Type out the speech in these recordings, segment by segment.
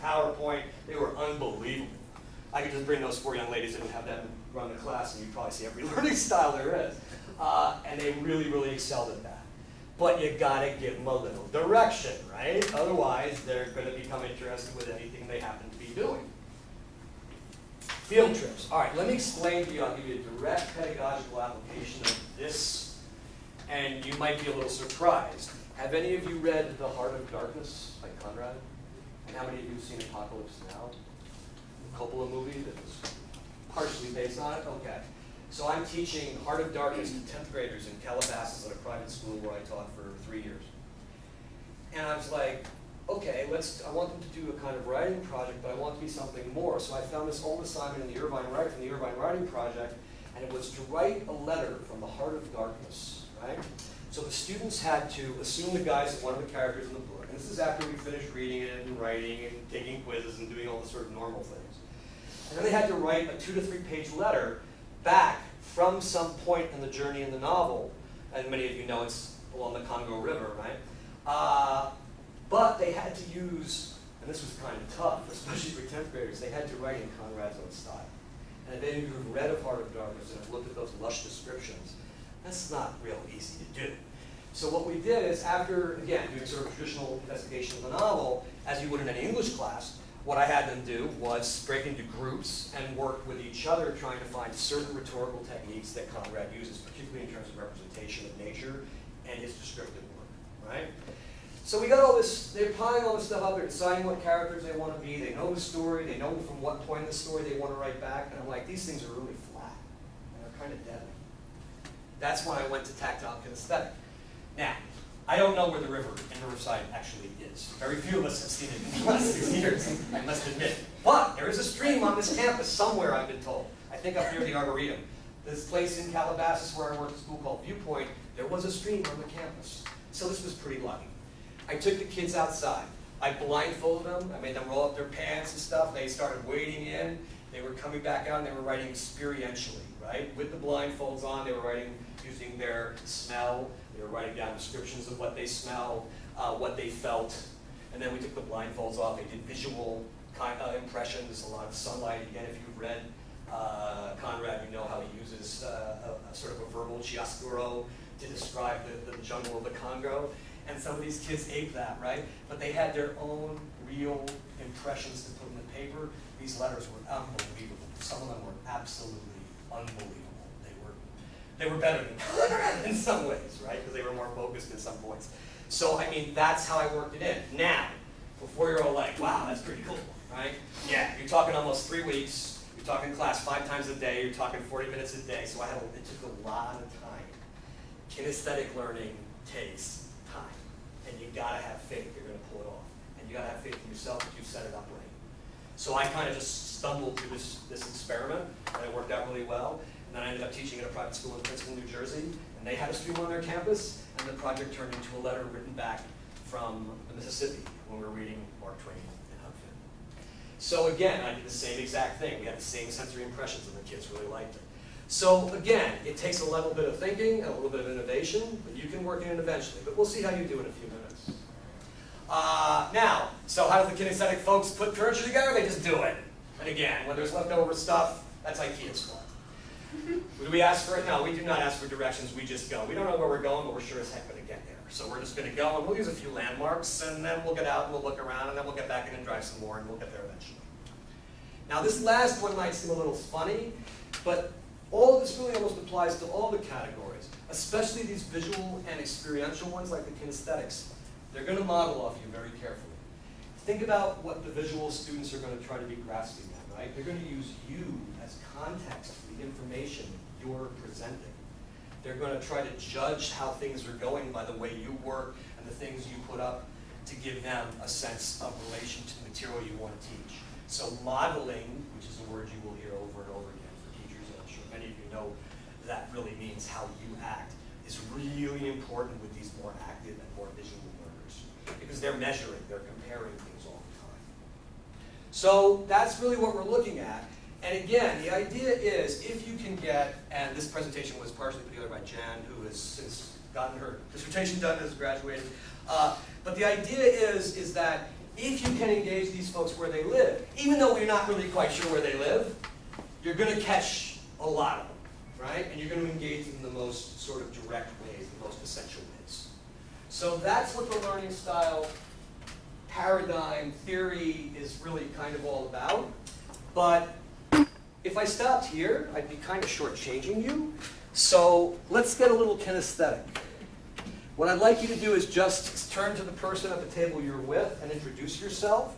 had PowerPoint. They were unbelievable. I could just bring those 4 young ladies in and have them run the class, and you'd probably see every learning style there is. And they really, really excelled at that. But you gotta give them a little direction, right? Otherwise, they're gonna become interested with anything they happen to be doing. Field trips. All right, let me explain to you. I'll give you a direct pedagogical application of this, and you might be a little surprised. Have any of you read The Heart of Darkness by Conrad? And how many of you have seen Apocalypse Now? The Coppola movie that was partially based on it? Okay. So I'm teaching Heart of Darkness to 10th graders in Calabasas at a private school where I taught for 3 years. And I was like, okay, I want them to do a kind of writing project, but I want it to be something more. So I found this old assignment from the Irvine Writing Project, and it was to write a letter from the heart of darkness, right? So the students had to assume the guise of one of the characters in the book. And this is after we finished reading it and writing and taking quizzes and doing all the sort of normal things. And then they had to write a 2 to 3 page letter back from some point in the journey in the novel. And many of you know it's along the Congo River, right? But they had to use, and this was kind of tough, especially for 10th graders, they had to write in Conrad's own style. And if any of you have read of Heart of Darkness and have looked at those lush descriptions, that's not real easy to do. So what we did is, after, again, doing sort of traditional investigation of the novel, as you would in any English class, what I had them do was break into groups and work with each other trying to find certain rhetorical techniques that Conrad uses, particularly in terms of representation of nature and his descriptive work, right? So we got all this, they're piling all this stuff up, they're deciding what characters they want to be, they know the story, they know from what point in the story they want to write back, and I'm like, these things are really flat, and they're kind of deadly. That's when I went to tactile kinesthetic. Now, I don't know where the river in Riverside actually is. Very few of us have seen it in the last 6 years, I must admit. But there is a stream on this campus somewhere, I've been told. I think up near the Arboretum. This place in Calabasas where I worked at a school called Viewpoint, there was a stream on the campus. So this was pretty lucky. I took the kids outside. I blindfolded them. I made them roll up their pants and stuff. They started wading in. They were coming back out and they were writing experientially, right? With the blindfolds on, they were writing using their smell. They were writing down descriptions of what they smelled, what they felt. And then we took the blindfolds off. They did visual impressions, a lot of sunlight. Again, if you've read Conrad, you know how he uses a sort of a verbal chiaroscuro to describe the jungle of the Congo. And some of these kids ate that, right? But they had their own real impressions to put in the paper. These letters were unbelievable. Some of them were absolutely unbelievable. They were better than Conrad in some ways, right? Because they were more focused at some points. So, I mean, that's how I worked it in. Now, before you're all like, wow, that's pretty cool, right? Yeah, you're talking almost 3 weeks. You're talking class 5 times a day. You're talking 40 minutes a day. So it took a lot of time. Kinesthetic learning takes time. And you gotta have faith you're gonna pull it off. And you gotta have faith in yourself that you've set it up right. So I kind of just stumbled through this experiment, and it worked out really well. And then I ended up teaching at a private school in Princeton, New Jersey, and they had a stream on their campus, and the project turned into a letter written back from the Mississippi when we were reading Mark Twain and Huck Finn. So again, I did the same exact thing. We had the same sensory impressions, and the kids really liked it. So again, it takes a little bit of thinking and a little bit of innovation, but you can work in it eventually. But we'll see how you do in a few minutes. Now, so how do the kinesthetic folks put furniture together? They just do it. And again, when there's leftover stuff, that's IKEA's fault. Do we ask for it? No, we do not ask for directions, we just go. We don't know where we're going, but we're sure as heck going to get there. So we're just going to go, and we'll use a few landmarks, and then we'll get out and we'll look around, and then we'll get back in and drive some more, and we'll get there eventually. Now this last one might seem a little funny, but all of this really almost applies to all the categories, especially these visual and experiential ones like the kinesthetics. They're going to model off you very carefully. Think about what the visual students are going to try to be grasping at, right? They're going to use you as context for the information you're presenting. They're going to try to judge how things are going by the way you work and the things you put up to give them a sense of relation to the material you want to teach. So modeling, which is a word you will hear over and over again for teachers, and I'm sure many of you know that really means how you act, is really important with these more active and more visual learners. Because they're measuring, they're comparing things all the time. So that's really what we're looking at. And again, the idea is if you can get, and this presentation was partially put together by Jan, who has since gotten her dissertation done and has graduated. But the idea is that if you can engage these folks where they live, even though we're not really quite sure where they live, you're going to catch a lot of them, right? And you're going to engage them in the most sort of direct ways, the most essential ways. So that's what the learning style paradigm theory is really kind of all about. But if I stopped here, I'd be kind of shortchanging you. So let's get a little kinesthetic. What I'd like you to do is just turn to the person at the table you're with and introduce yourself.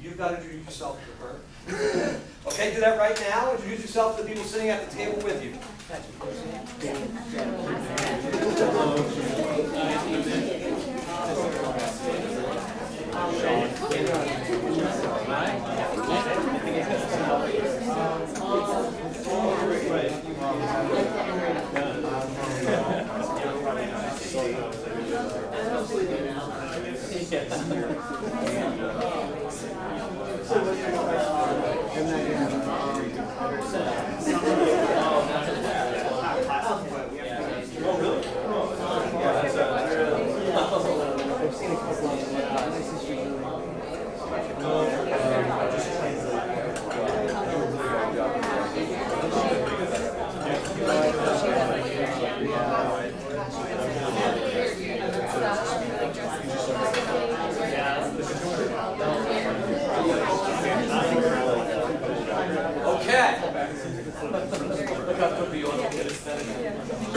You've got to introduce yourself to her. Okay, do that right now. Introduce yourself to the people sitting at the table with you.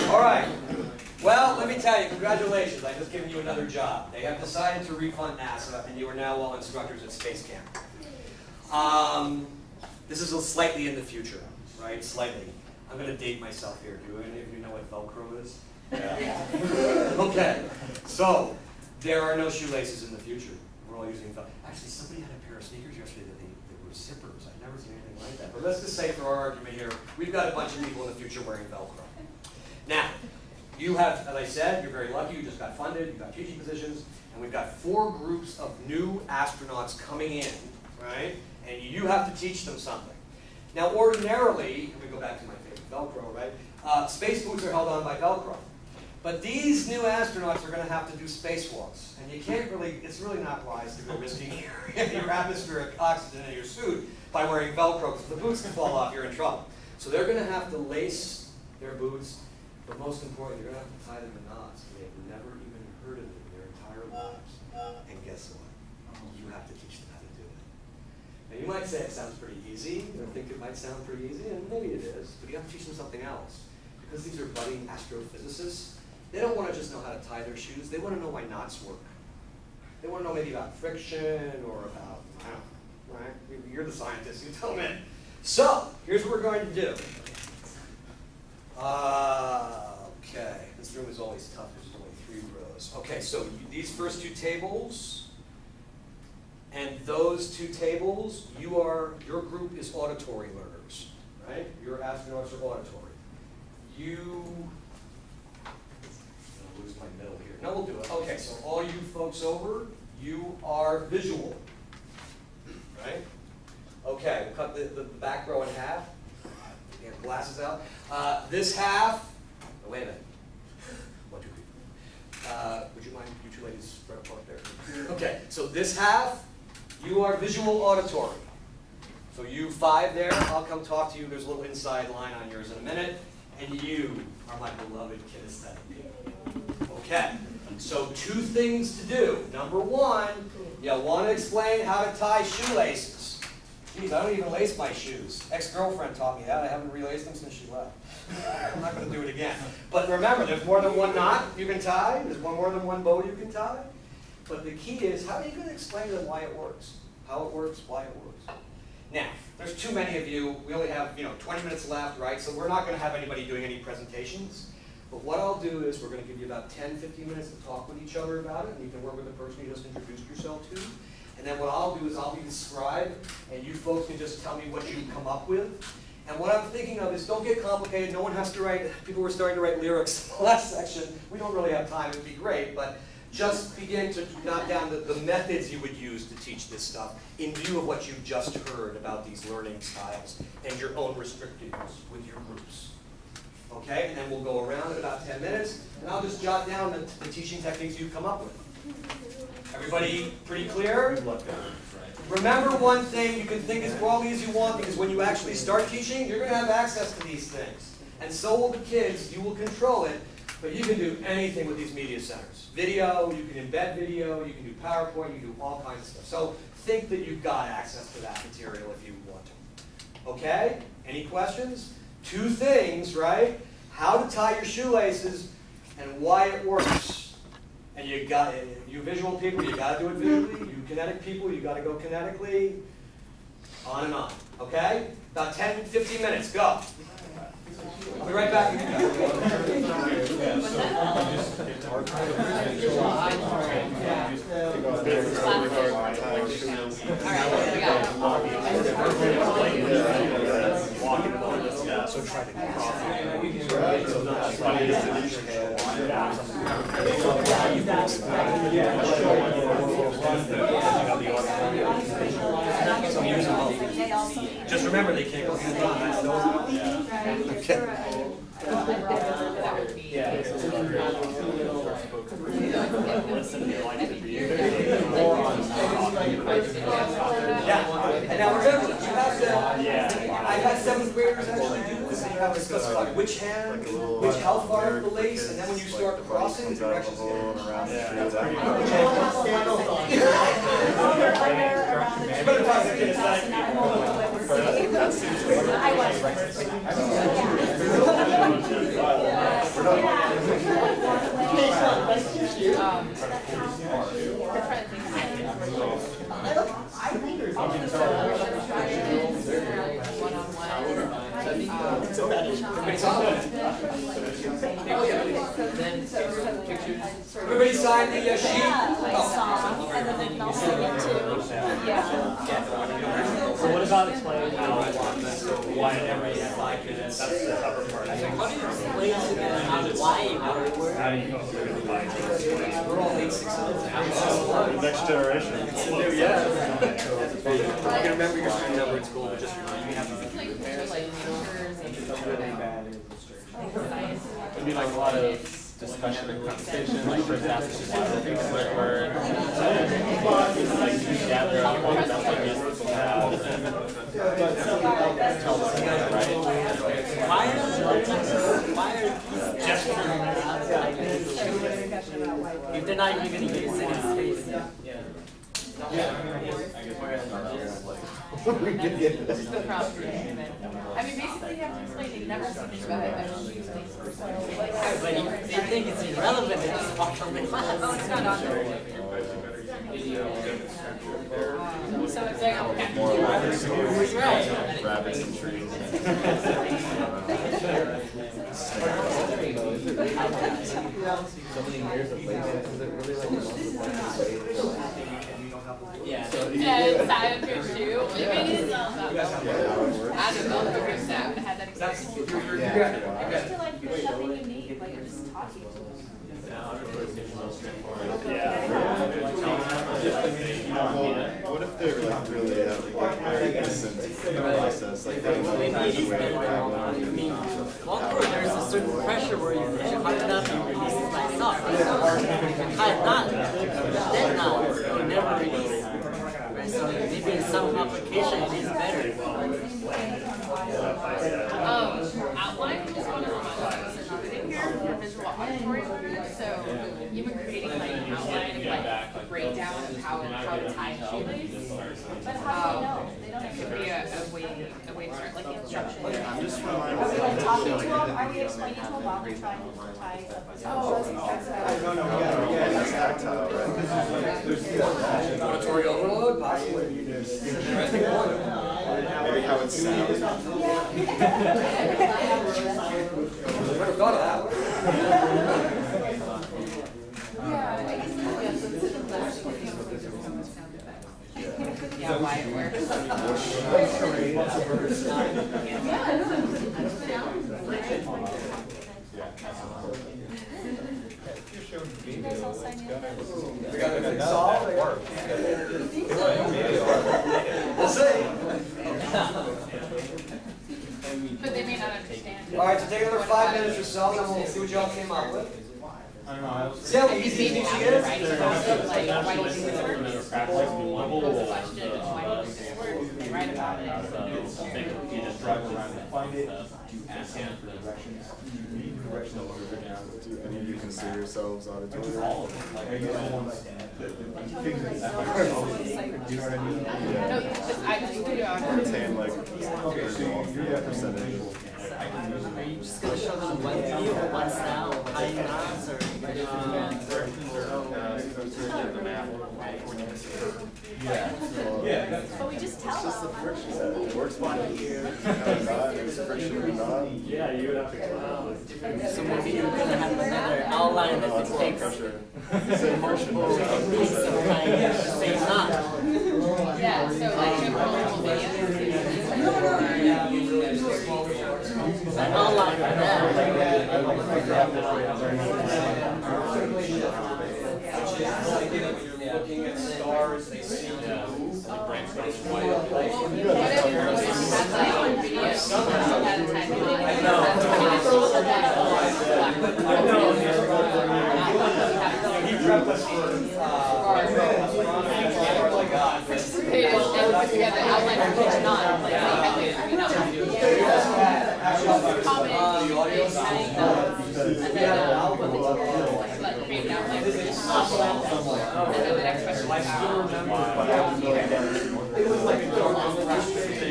All right. Well, let me tell you, congratulations. I've just given you another job. They have decided to refund NASA, and you are now all instructors at Space Camp. This is slightly in the future, right? Slightly. I'm going to date myself here. Do any of you know what Velcro is? Yeah. Okay. So, there are no shoelaces in the future. We're all using Velcro. Actually, somebody had a pair of sneakers yesterday that were zippers. I've never seen anything like that. But let's just say, for our argument here, we've got a bunch of people in the future wearing Velcro. Now, you have, as I said, you're very lucky. You just got funded. You've got teaching positions. And we've got 4 groups of new astronauts coming in, right? And you have to teach them something. Now, ordinarily, let me go back to my favorite Velcro, right? Space boots are held on by Velcro. But these new astronauts are going to have to do spacewalks. And you can't really, it's really not wise to go risking your atmospheric oxygen in your suit by wearing Velcro, because if the boots can fall off, you're in trouble. So they're going to have to lace their boots, but most importantly, they're going to have to tie them in knots. They've never even heard of it in their entire lives. And guess what? You have to teach them how to do it. Now, you might say it sounds pretty easy. You think it might sound pretty easy, and maybe it is, but you have to teach them something else. Because these are budding astrophysicists, they don't want to just know how to tie their shoes. They want to know why knots work. They want to know maybe about friction or about, I don't know, right? You're the scientist, you tell me. So, here's what we're going to do. Okay, this room is always tough. There's only 3 rows. Okay, so these first 2 tables and those 2 tables, your group is auditory learners, right? Your astronauts are auditory. I'll lose my middle here. No, we'll do it. Okay, so all you folks over, you are visual, right? Okay, we'll cut the back row in half. Get glasses out. This half, oh, wait a minute. 1, 2, 3. Would you mind, you 2 ladies, spread apart there? Okay, so this half, you are visual auditory. So you 5 there, I'll come talk to you. There's a little inside line on yours in a minute. And you are my beloved kinesthetic. Okay, so 2 things to do. Number 1, you want to explain how to tie shoelaces. Geez, I don't even lace my shoes. Ex-girlfriend taught me that. I haven't relaced them since she left. I'm not going to do it again. But remember, there's more than 1 knot you can tie. There's more than 1 bow you can tie. But the key is, how are you going to explain to them why it works? How it works, why it works. Now, there's too many of you. We only have 20 minutes left, right? So we're not going to have anybody doing any presentations. But what I'll do is we're going to give you about 10, 15 minutes to talk with each other about it. And you can work with the person you just introduced yourself to. And then what I'll do is I'll be the scribe, and you folks can just tell me what you come up with. And what I'm thinking of is, don't get complicated. No one has to write, people were starting to write lyrics in the last section. We don't really have time. It would be great. But just begin to jot down the methods you would use to teach this stuff in view of what you've just heard about these learning styles and your own restrictions with your groups. Okay? And then we'll go around in about 10 minutes, and I'll just jot down the teaching techniques you've come up with. Everybody pretty clear? Remember one thing, you can think as broadly as you want, because when you actually start teaching, you're going to have access to these things. And so will the kids. You will control it, but you can do anything with these media centers. Video, you can embed video, you can do PowerPoint, you can do all kinds of stuff. So think that you've got access to that material if you want to. Okay? Any questions? Two things, right? How to tie your shoelaces and why it works. And you visual people, you got to do it visually. You kinetic people, you got to go kinetically. On and on. Okay? About 10, 15 minutes. Go. I'll be right back. So try to just remember they can't go hands on. Okay. Yeah, and now remember, you have to, I've had 7th graders actually do this, and you have to specify which hand, how far up the lace, and then when you start crossing, the directions get around the Everybody sign the sheet? So what about explaining how why every 5 minutes? That's the upper part. How do you explain to them why it works? How do you go through the 5 minutes? We're all 8/6. Next generation. Yeah. You can remember your student number in school, but just remember you have to be It'd be like a lot of discussion and conversation, like for example, split word, like you gather up what the ideas people have, tell the story, right? Why are if they're not even going to use it in space? This is the problem. I mean, basically, you have to explain that you never seen this guy. But they think it's irrelevant, they just walk from the class. Oh, it's not on there. So it's like, okay. More rabbits and trees. So many years of lateness, is it really like Yeah. Yeah, it's sad up here too. Maybe it is all about I don't know, the first that had that experience. I feel like there's nothing unique, like you're just talking to them. What if they're like really very innocent process? Like they don't know There's a certain pressure where you hard enough and release it myself. Hard not, then not, you never release it. Right? So maybe in some application it is better. Outline is one of the ones in here for visual auditory learners. So even creating like an outline of like a breakdown of how to tie shoelace. But how do they know? They don't could be a way to start like instruction. I'm just reminded. Are we like talking to them? Are we explaining to them while we're trying to tie something? Oh, It's tactile, right? auditory overload, possibly. Maybe how it sounds. Never thought of that. Yeah, why it works. You guys all sign in? We got the solved. We'll see. But they may not understand. All right, so take another 5 minutes or so, and then we'll see what y'all came up with. See how easy Maybe teaching after is? writing about it, like, why do you think this works? Or pose a question, why do you think this works? And they write about it. Do any of you consider yourselves auditory? No, I just figure out. Attain like percentage. Are you just gonna show them one view or one style, high nods, or But we just tell them. It works fine here. There's friction or not. Yeah, you would have to come out. so maybe you're gonna have another outline that It's a lot of takes pressure. Same friction. piece of kind of same knot. Yeah, so like you have multiple An outline for them. Looking at stars, they seem to move. He prepped us for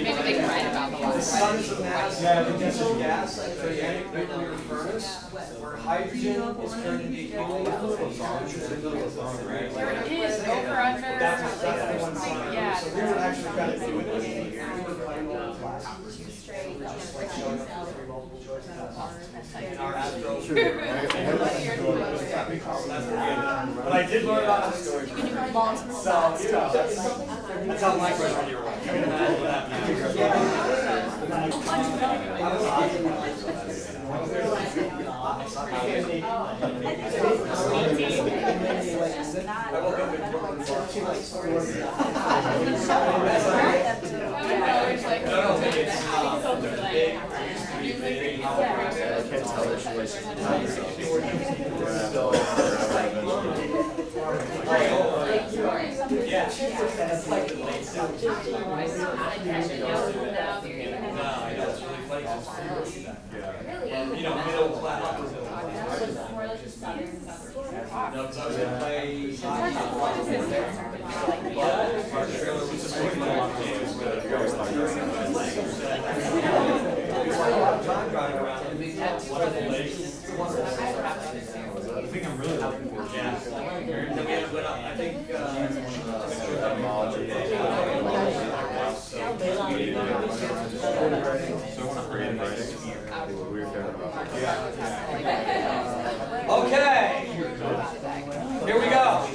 Maybe they can write about the the sun is a mass of diesel gas, like gigantic nuclear furnace, where hydrogen is turned into helium. There it is, over under. That's the one side. Yeah. So we were actually kind of doing this here. In our astro. But I did learn about the story. So, you know, that's how my freshman year went. I woke up in Brooklyn for yeah, that's like the late 70s. No, I know, it's really funny. You know, middle class. No, because I was going to play our trailer was just going time driving around. One of the lakes. I think I'm really looking for yeah. Then we had to put up, I think, okay, here we go.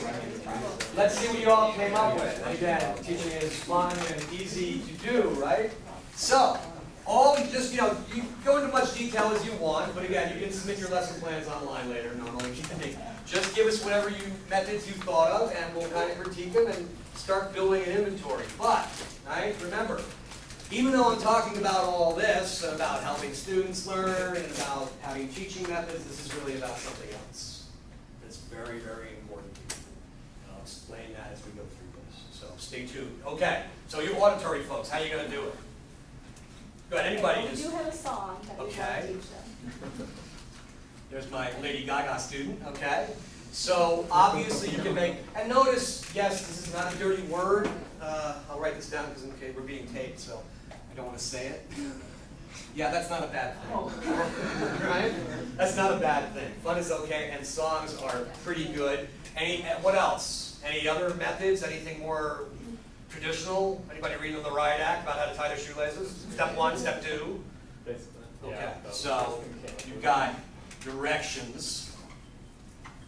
Let's see what you all came up with. Again, teaching is fun and easy to do, right? So, all just, you know, you go into much detail as you want, but again, you can submit your lesson plans online later, normally. Just give us whatever methods you thought of, and we'll kind of critique them and start building an inventory. But, right, remember, even though I'm talking about all this, about helping students learn and about having teaching methods, this is really about something else. It's very, very important. And I'll explain that as we go through this. So stay tuned. Okay, so you auditory folks, how are you going to do it? Go ahead, anybody. We do have a song that we want to teach them. There's my Lady Gaga student, okay? So obviously you can make, and notice, yes, this is not a dirty word. I'll write this down because okay, we're being taped, so I don't want to say it. Yeah, that's not a bad thing. Right? That's not a bad thing. Fun is okay, and songs are pretty good. What else? Any other methods? Anything more traditional? Anybody reading on the Riot Act about how to tie their shoelaces? Step 1, step 2? Basically. Okay, so you've got directions.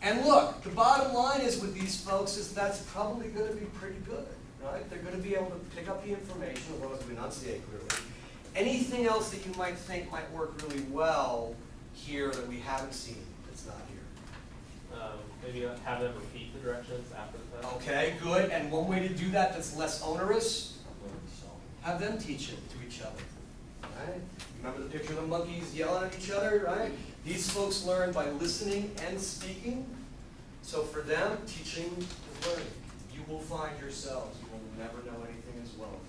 And look, the bottom line is with these folks is that's probably going to be pretty good, right? They're going to be able to pick up the information as well as enunciate clearly. Anything else that you might think might work really well here that we haven't seen that's not here? Maybe have them repeat the directions after the test. Okay, good. And one way to do that that's less onerous, have them teach it to each other. Right? Remember the picture of the monkeys yelling at each other, right? These folks learn by listening and speaking. So for them, teaching is learning. You will find yourselves. You will never know anything as well.